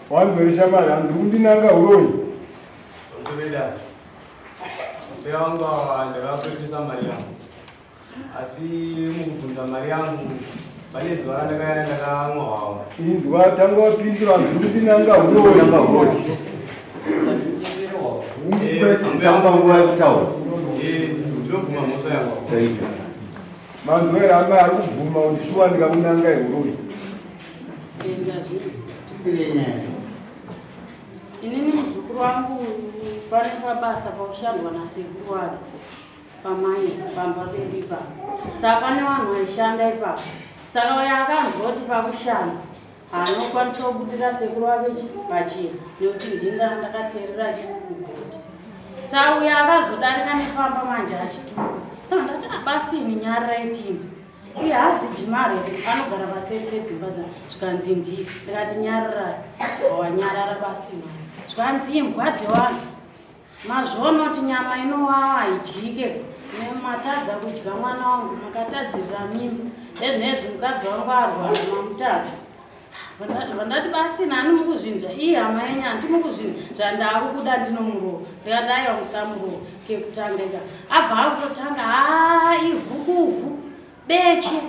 wanzorisha mari andikundinanga uroi Osubeda. Peanga ndakapetesa mari yangu. Asi mukubvunza mari yangu pane zuva randakamwa wawa. inzwa tanga wapindura andikundinanga uroi namba uroi tamba nguva yekutaura ndinobvuma mhosva yangu. manzwera amai ari kubvuma kuti shuwa ndikakunanga uroi inini muzukuru wangu pane pabasa paushandwa nasekuru wake pamai pamba pebipa saka pane vanhu vaishanda ipapo saka uyo akanzwa kuti pakushanda haanokwanisa kubudira sekuru wake pachina nekuti ndinga ndakateerera chikugoti saka uyo akazodarika nepamba manje achituka ndati abastini nyarirai tinzwa uye hazi jimare anogara paseri pedzimba zvikanzi ndii ndikati nyarirai wanyarara bastini zvikanzi imbwa dzevanhu mazvoona kuti nyama inowawa haidyike nematadza kudya mwana wangu makatadzirira mimba ezvinezvi mukadzi wangu arwara mamutadzi vandati bastini hani mukuzvinzwa iye hama yenyu handimukuzvinzwa zvandakukuda ndinomurowa ndikati aiwa musamurowa kekutanga ika abva akutotanga ivhukuvhu beche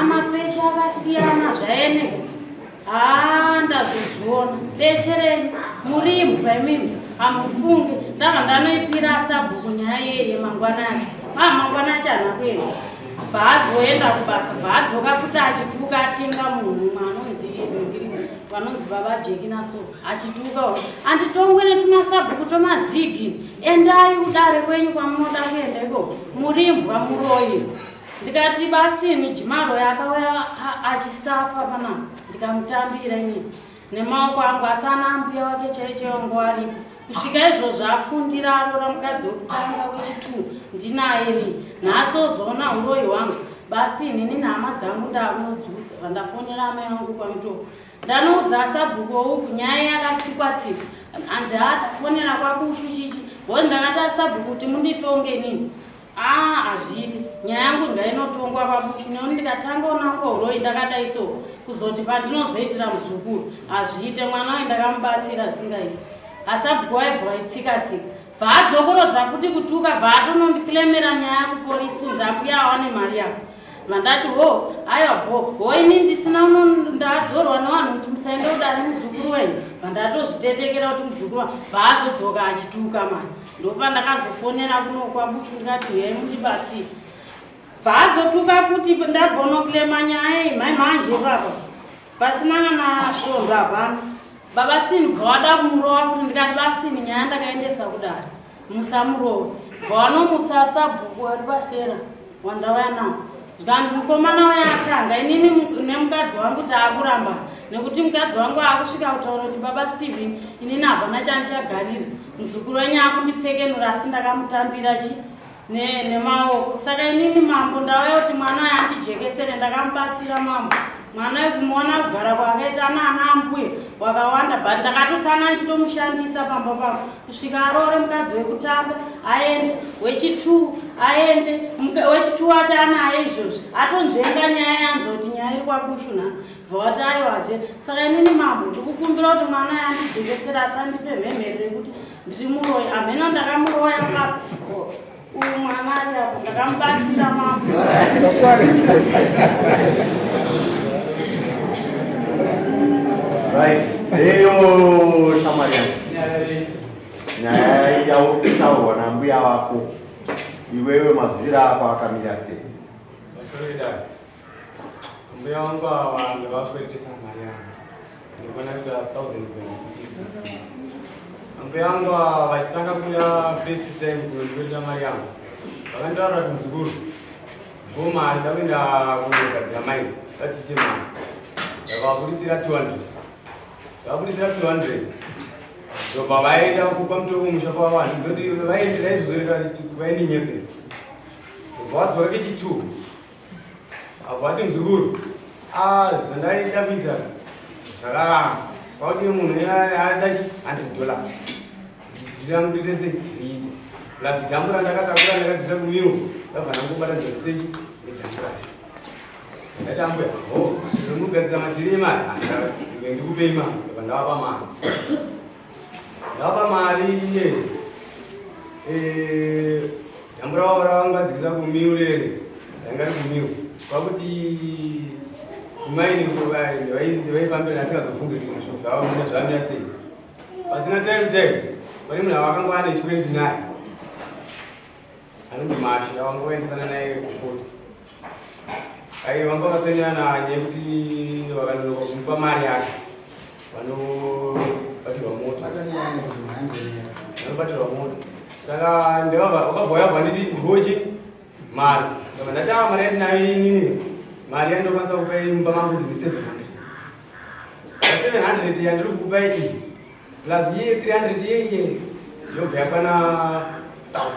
mapeche akasiyana zvaeneka ndazozviona beche renyu murimbwa imimi hamufunge ndabva ndanoipira sabhuku nyaya yeye mangwanani mangwanani chana kuenda bvaazoenda kubasa bvaadzoka futi achituka atenga munhu vanonzi baba jeki naso achituka anditongwe netumasabhuku tomazigi endai udare kwenyu kwamunoda kuenda iko murimbwa muroyi ndikati bastini jimaro yakauya achisafa panapa ndikamutambira inini nemaoko angu asana ambuya wake chaicho wangu aripo kusvika izvozvo afundira arora mukadzi wekutanga wechitu ndinaye ni nhaasozoona uroyi hwangu basi inini nhama dzangu ndamunodzudza vandafonera amai vangu kwamutoka ndanoudza sabhuku ouku nyaya yakatsikwa-tsikwa anzi tafonera kwakushu chichi bhozi ndakati asabhuku kuti munditonge nini hazviiti nyaya yangu ngainotongwa kwabushu nekuti ndikatanga onako uroyi ndakadai so kuzoti pandinozoitira muzukuru hazviite mwana waye ndakamubatsira zingaiti asabhuku waibva vaitsika-tsika bvaadzokorodza futi kutuka bvaatonondikilemera nyaya kupolisi kunzi ambuya awane mari yako vandati aiwa ini ndisina ndadzorwa nevanhu kuti musaende kudari muzukuru wenyu vandatozvitetekera kuti muzukuru bvaazodzoka achituka mani ndopandakazofonera kuno kwabushu ndikati hei mundibatsira bvaazotuka futi ndabva unoklema nyaya imai manje papa pasina kana svondo hapana babastini bvawada kumurowa futi ndikati bastini nyaya ndakaendesa kudari musamurowa bvawanomutsa sabhuku ari pasera wandavaya nawo zvikanzi mukomana waye atanga inini nemukadzi wangu taakuramba nekuti mukadzi wangu akusvika kutaura kuti baba Stephen inini habana chandichagarira muzukuru wenyu akundipfekenura asi ndakamutambira nemaoko saka inini mambo ndauya kuti mwana waye andijekesere ndakamubatsira mambo mwana wekumuona kugara kwakaita ana ambuye wakawanda but ndakatotanga ndichitomushandisa pamba pangu kusvika arore mukadzi wekutanga aende wechitu aende wechitu wacho anaye izvozvi atonzvenga nyaya yanzo kuti nyaya iri kwabushu na bvawati aiwazve saka inini mambo ndikukumbira kuti mwana yandijekesera asandipe mhemherero yekuti ndiri muroyi amheno ndakamuroya uyu mwana ari apo ndakamubatsira mambo right eyo Shamarian nyaya yautaurwa nambuya wako iwewe mazira ako akamira sei? Mbuya wangu awa ndavakuitisa mari yangu ndikona kuita 1060. Mbuya wangu vachitanga kuya first time kuita mari yangu vakandaura kuti muzukuru ngoma ndakuenda kunogadzira maini tatite mari ndakavabuditsira 200 ndakabuditsira 200 ndobva vaenda kupa mutombo musha kwavo handizoti vaendera izvozvo vaindinyepera ndobva vadzoka kechitu apo vati muzukuru zvandaida kuita zvakaramba kwakuti munhu ada $100 kuti dhiri rangu riite sei riite plus dhambu randakatakura ndakadzisa kumiwo ndabva ndangobata zvarisechi nedhambu racho ndati ambuya zvinomugadzira madhiri emari ndikupe imari ndavapa mari ndavapa mari iye dambu ravo ravangadzikisa kumiu rere rangari kumiu kwakuti kumaini vaifambira asingazobvunze kuti mashofu ava muna zvavamira sei pasina time pane munhu avakanga ane chikwereti naye anonzi mashi avanga vaendesana naye kukoti ai vanga vakasenderana nyaya yekuti vakanonoka kumupa mari yake vanobatirwa moto vanobatirwa moto saka vakabva yabva nditi ndigochi mari ndati mari yatinayo inini mari yandokwanisa kupai mumba mangu ndine 700 yandiri kukupai iyi plus ye 300 yeiye yobva yakwana 1000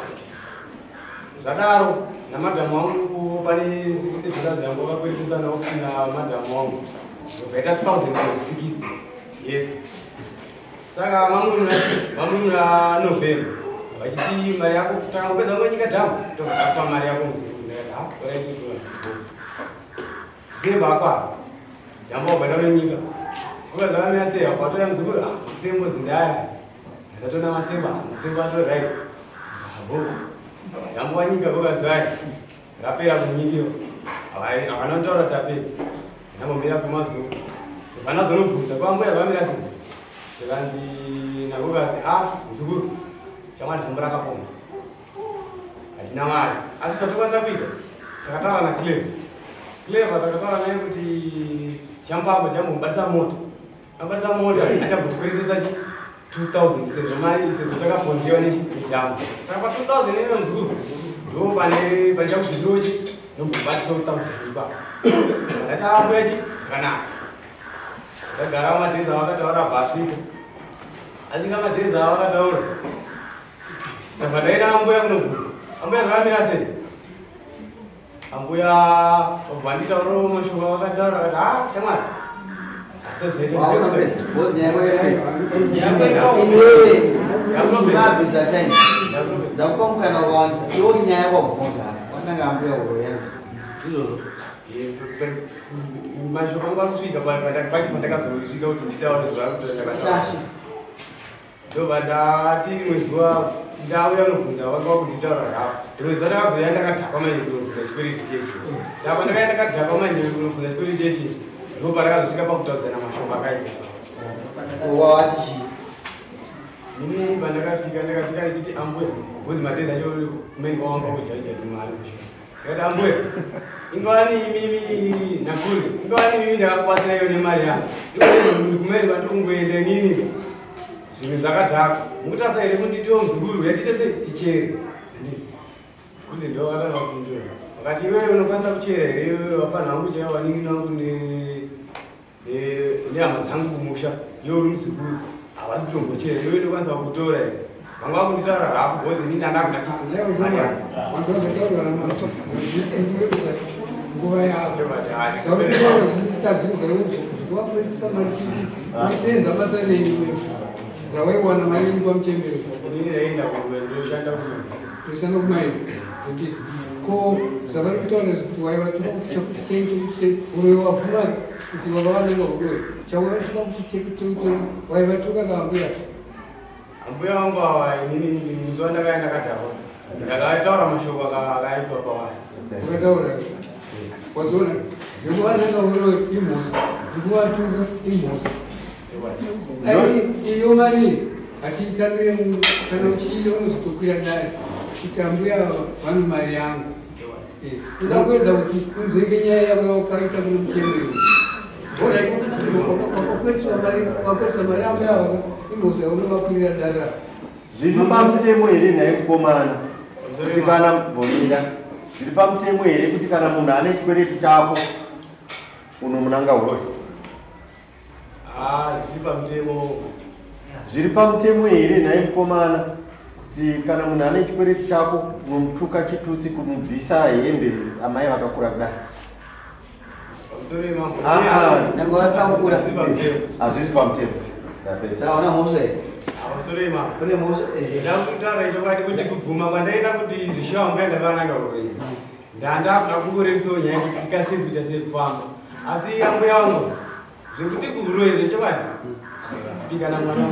zvadaro namadhamu wangu pane $60 yangu vakakweretesana kupinda madhamu wangu yobva ita 1060 yes saka mamuna November vachiti mari yako kutanga kupedza ngonyika dhamu tokupa mari yako muzukuru December akwara dhamu wabva ndaunyika kuva zvakamira sei kwatoya muzukuru masembo zindaya ndatona masembo ato right dhamu wanyika kokazivai rapera kunyikiro havana kutaura tapedza ndambomira kwemazuva vana zonobvunza kwambuya kwamira sei zvikanzi nakokazi muzukuru chamwari dhamu rakapona hatina mari asi patokwanisa kuita takataura nacleva takataura naye kuti chambabo chambomubatisa moto abatisa moto achabhotikweretesa 2000 sezvo mari sezvo takapondewa nechidhamu saka pa 2000 ino muzukuru ndo pane chakubvirochi nombobatisa 1000 ipapo ndati ambuyachi zvakanaka ndagara madhezi avakataura bhasvika asvika madhezi avakataura ndabva ndaenda ambuya kunobvunza ambuya zvakamira sei ambuya wabva nditaurawo mashoko avakataura akati shamwari mashoko angu akusvika pati pandakazosvika kuti nditaure ndobva ndati rimwe zuva ndauya unobvunza vakava kunditaura ravo rimwe zuva ndakazoya ndakadhakwa manyeru kunobvunza chikwereti chechi saka pandakaya ndakadhakwa manyeru kunobvunza chikwereti chechi ndopa rakazosvika pakutaudzana mashoko akaita ini pandakasvika ndichiti ambuya bhozi madhezi acho kumeni kwawanga kujaijadimari ndakati ambuya ingawani imimi nakuri ingawani imimi ndakakubatsiraiyo nemari yangu kumeni vandiri kungoenda nini zvinhu zvakadhaka mukutadza here kunditiwo muzukuru yatitese tichere kuti ndo vakavakundura vakati iwewe unokwanisa kuchera here iwewe vapanhu vangu chaiva vaningini vangu nehama dzangu kumusha iwe uri muzukuru havasi kutombochera iwe ndokwanisa kutora here vanga vakunditaura hafu bhozi ini ndandakuda Rawaiwana mari nguva muchembero ndaenda kundoshanda toshanda kumai ko zavari kutaura kuti waivatuka kuti chakuti uroiwavhura kuti vava vanenge kudoi chauvatuka kuti waivatuka kaambuya ambuya wangu ava inini zuva ndakaenda kadhakwa ndakataura mashoko akaipa pavari ukataura wazoona ndikuvananga uroi imhosa ndikuvatuka imhosa iyo mari achitambire kana uchiile unozotokwira naye chikambuya vanhu mari yangu uda kuedza kuti unzwike nyaya yako yaukaita kuno muchembero wakwetisa mari yangu yavo imhosa unovakwirira dara zviri pamutemo here nhaye kukomana kuti kana mbomira zviri pamutemo here kuti kana munhu ane chikwereti chako unomunanga uroi zviri pamutemo here nhaye mukomana kuti kana munhu ane chikwereti chako unomutuka chitutsi kumubvisa hembe amai vakakura kudai hazvisi pamutemo saona mhosva ndakutaura chokwadi kuti kubvuma kwandaita kuti zvishawangu yandakananga uroi Ndanda kungorerisawo nyaya kuti ikasire kuita sekufamba. Asi yangu yangu zvekuti kuroere chobati. Pikana mwana.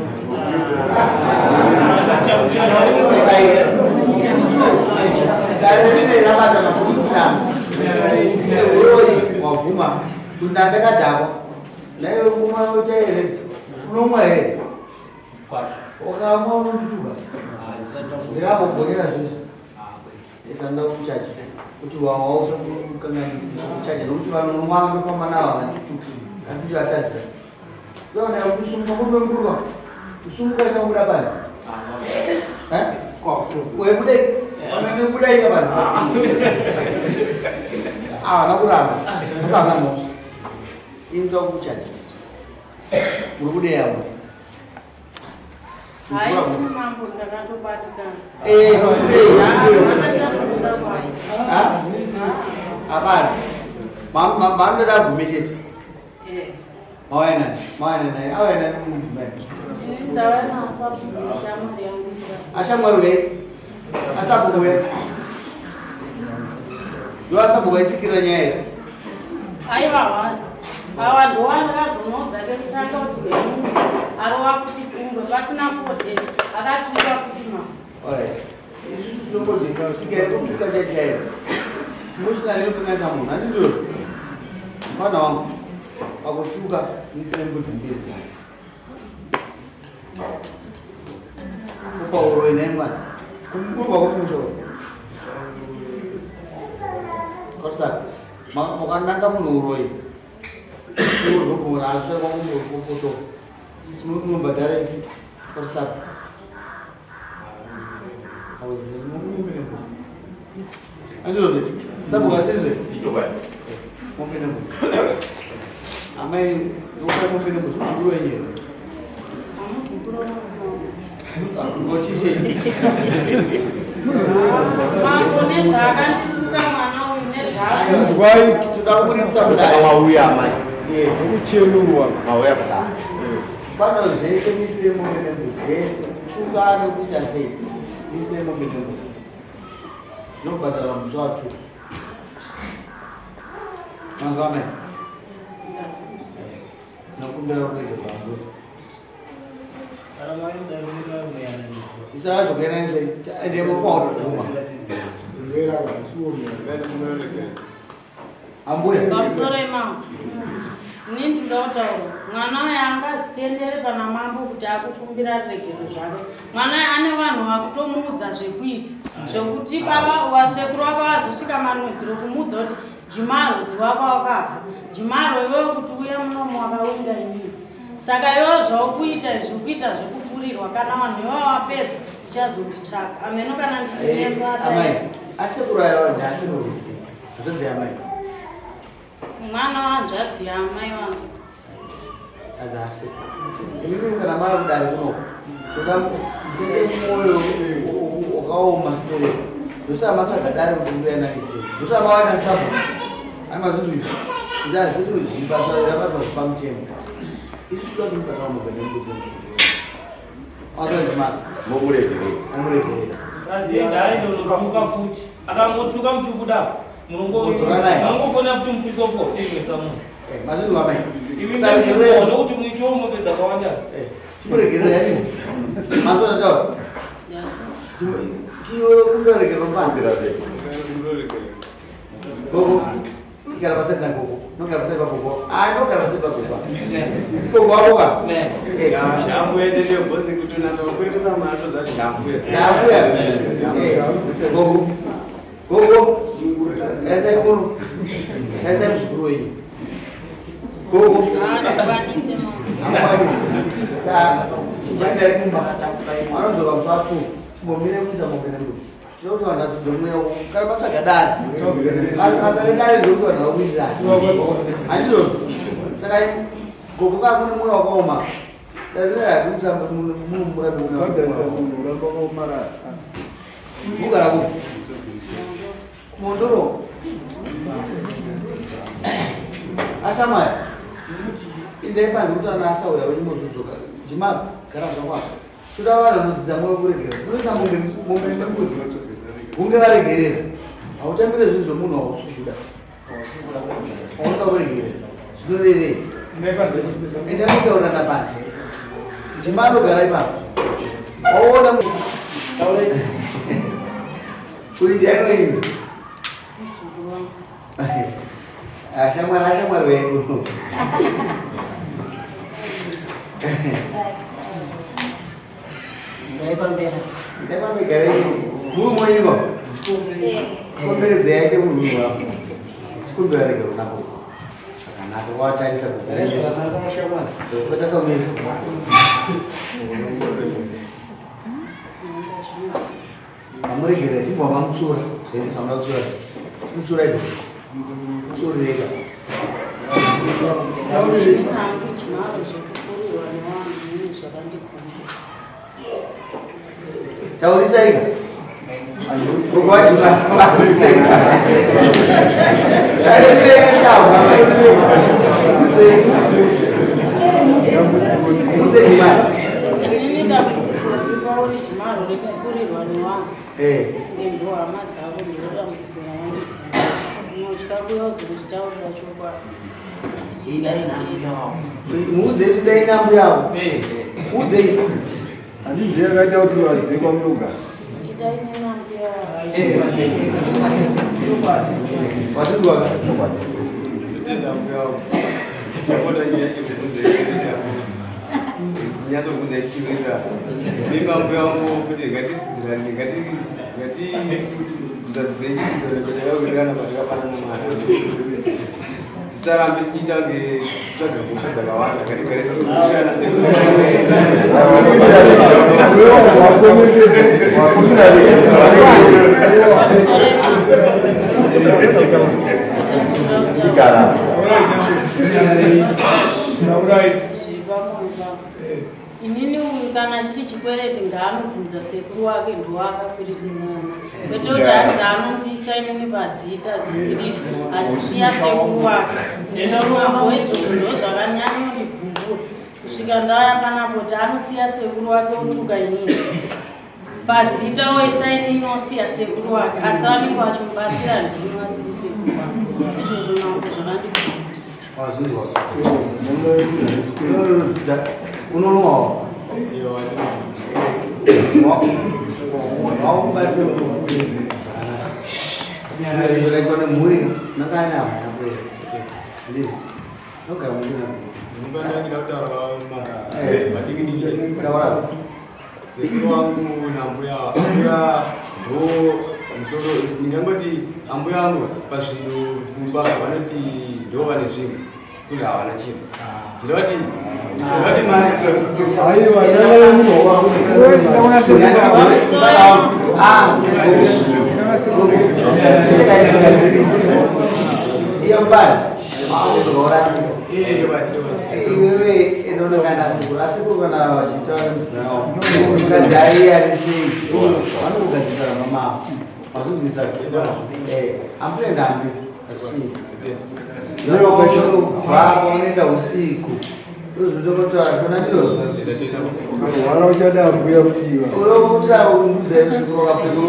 Wavuma kundandakadhakwa naye kuma uchaere unomwa here ukamwa unotutuka ndirakugonera zvese isanda kuchacha kuti wawausakukanganisi kuchacha nokuti vanonwa vanofamba navo havatutuki asi chivatadzisa yona kuti usumuka kundomukurwa usumuka chamubuda panzi wekudai wananekuda ika panzi nakuramba asana mo into kuchacha uri kudeya Hai mambo ndakatobatikana. Apana. Mama ndo davume chete. Mawana naye. Awena ni mudzimai. Ndawana asabu shamari yangu. Ashamwaruwe. Asabuwe. Ndo asabuwe itsikira nyaya. Aiwa wazi. Hawa ndo vakazonodza vekutanga kuti vemunhu arova kuti kungwe pasina kote akatuka kuti ma. Alright. Izvi zvinombojeka sika yekutuka chachaidza. Muchina nekutungaisa munhu handindozvo. Mfana wangu akutuka nisire mbudzi mbiri dzake. Upaurwe nemwana. Kumurwa kumuchoro. Korsaka. Mukananga munhu uroi. Uzogora aswe kwakumbopoto unombadhara korsapa auzimumbine mbudzi andizve sabukasizve mumbine mbudzi amai ukamumbine mbudzi muzukuru wenyero ngochishe Mambo nezvaakandituka mwana uyu nezvaaka. toda kumurimisa kudai wauya amai Kuchenurwa. mauya kudai pano zvese misire mumbine mbudzi zvese tukano kuita sei misire mumbine mbudzi zvinobhadhara musi watu mazwa mai nokumbira kurege pangu isaazvokuenanisa ndemopauuma Ngera vasuomi. Ngera munorekera. ambuya Pamusoro imambo. Inini ndinoda kutaura. Mwana uyu angazvitendere pana mambo kuti akukumbira regero zvake. Mwana uyu ane vanhu vakutomuudza zvekuita. Zvokuti baba wasekuru wake wazosvika manwezi rokumuudza kuti Jimaro ziva kwawakabva. Jimaro iwewe kuti uye munomu wakaunda inini. Saka iwewe zvaukuita izvi ukuita zvekufurirwa kana vanhu iwewe wapedza uchazonditsvaka. Ameno kana ndichinyemba. amai asekurayo ndaasinorizi zvodzi amai Mwana wanzvadzi yamai vangu. adasi imimi kana maya kudari kuno zoda mzenge mwoyo wakaoma sere ndosamatsvagadari kuti muyananise ndosamawana sapo amazvizvisi kuti azitozvibasa rabatwa zvipamutemo isi suda kuti mukataumogandembuse akaizima mumuregerera kazienda aindonotuka futi akangotuka muchikudapo munongofona kuti mukwisopo tengesa munhu mazvinhu amai nokuti muito mopedza kawanda chimuregerera yani mazvona taura chirokundoregerera mupambira gogo igara pasai na gogo nogara pasai pagogo nogara pasai pagogo gogo wakoka Ndambuye bosi kuti unasa kukuritisa mato zvacho ndambuye. gogo gogo ezai kuno ezai muzukuru wenyu gogo Haanokwanise mambo. saka chichaendai kumba anodzoka musatu chimbomire kuisa mumbene kuti tinokuti vanhu vadzidze mweya kana patsagadari basa redare ndokuti vanhu vakuirirani handizvozvo saka gogo kaa kune mweya wakaoma dariraakuitamba munomurabi kugara ku mondoro ashamwari indai panzi kuti ana asauya wenyimozodzoka jimabva gara zvakwako toda vanhu vanodzidza mweya kuregerera toisa mombe membudzi kunge varegerera Hautambire zvinhu zvomunhu wausungura. Waunoda kuregera. Zvinorevei. Enda kutaura napanzi. Chimano gara ipapo. Waona uri ndiano ino. Ashamwari wengu. Ndaipambegara iti. Muri moiva. Komberedza yaite munhu wako. Chikumbira rega unako. Zvakanaka watarisa kumeso. Kwatasa meso. Amuregera chimbwa mamutsura. Zvese zvamuna kutsura. Mutsura idzo. Mutsura rega. Taurisa ika. Muudze kuti dai nambo yavo. Udze. Handizviye akaita kuti vazive kwamunogara. Nyatsokunza ichichivirira mimba mbuya wangu kuti ngatidzidzirane ngatizidzadzise ichidzidzirane kuti takawirirana patakafanana mwana tisarambe tichiita kunge tsvaga kusha dzakawanda ngatigare tichiwirirana inini uyu kana chiti chikwereti ngaanobvunza sekuru wake ndoakakwereterana kwete kuti hanzi anondiisa inini pazita zvisirizvo achisiya sekuru wake ndinoruambo izvozvo ndo zvakanyanya kundigumbura kusvika ndaya panapo kuti anosiya sekuru wake otuka inini pazita oisa inini osiya sekuru wake asi vanenge vachimubatsira ndini asiri sekuru wake izvozvo nango zvakandigumbura. Unonoa wakubatsira kone mhuri nakana nogara sekuru wangu nambuya ndo musoro ndingangoti ambuya angu pazvinhu kumba vanoti ndo vane zvinhu kune havana chinhu zvinoti iyo mbali mauzorasika iwewe inonongana siku kana vachitaura mukadzaiyanisei vanokugadzisara mamao mazvizwisa ambuya ndambi baba unoenda usiku ndozvitokotora zvona ndizvo Mwana uchada mbuya futiwa. uyo kuta undudza usiku wakapekuru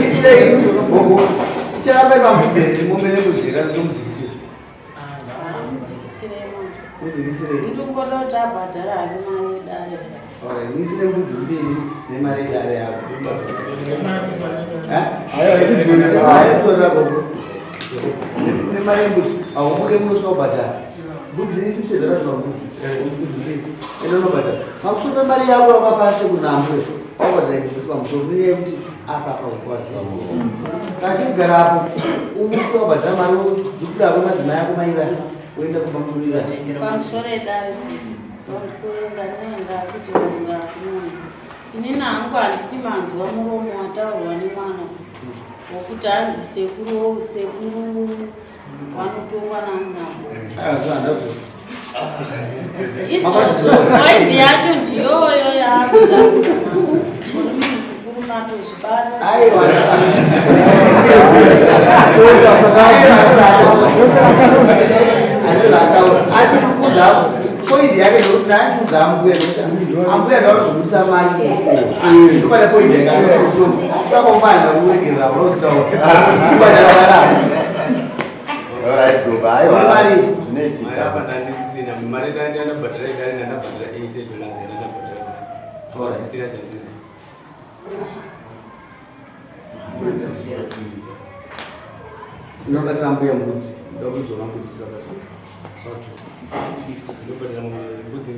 isirei gogo icharamba ipamudzere momene mudzira ndomudzikisira mudzikisirei ndingoda kuti abhadhara ari mari edare muisire mbudzi mbiri nemari edare yako aitorera gogo nemari yembudzi aubude munosina kubhadhara mbudzi $50 zvambudzi mbudzi mbiri enonobhadhara pamusoro pemari yako wakapase kunambwe wakabhadhara pamusoro niye kuti apa paukwasi sachigarapo umusi wabhadhara mari dzikudako madzimai ako maira oenda kumamuira pamusoro edare pamusoro ndanenga kuti unga inini hangu handiti manzwa muromo wataurwa nemwana wokuti hanzi sekuru vanotongwa namunabo izvozvo waidi yacho ndiyoyo yakurumatozvibata point yake ndokuti naachudza ambuya ambuya ndauzobudisa mari ndopane point yakaaakopanda kuregerera unozitaa Alright, bro. Bye. mari Mari apa ndandisina mari ndandabhadhara igare ndandabhadhara $80 ndandabhadhara awatisira chandina ndokatira mbuya mbudzi ndakuzona mbudzi ndobhadhara mbudzi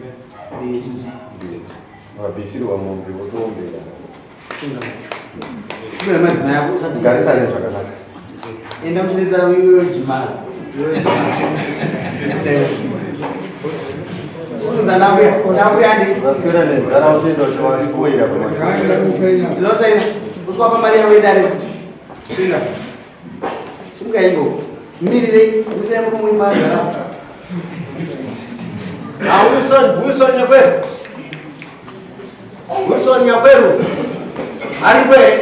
Wabisirwa mombe wotombera. kune madzina yako Garisane zvakanaka. enda muchinesa iyoyo jimara unzanakuyandi Vaswera nenzara utenda uchiwaspoira pamasha. inosaina uswapa mari yavo idare kuti inga simukaingo mirirei uire murumuimazara Wilson Nyakweru. Wilson Nyakweru. Ari kwe.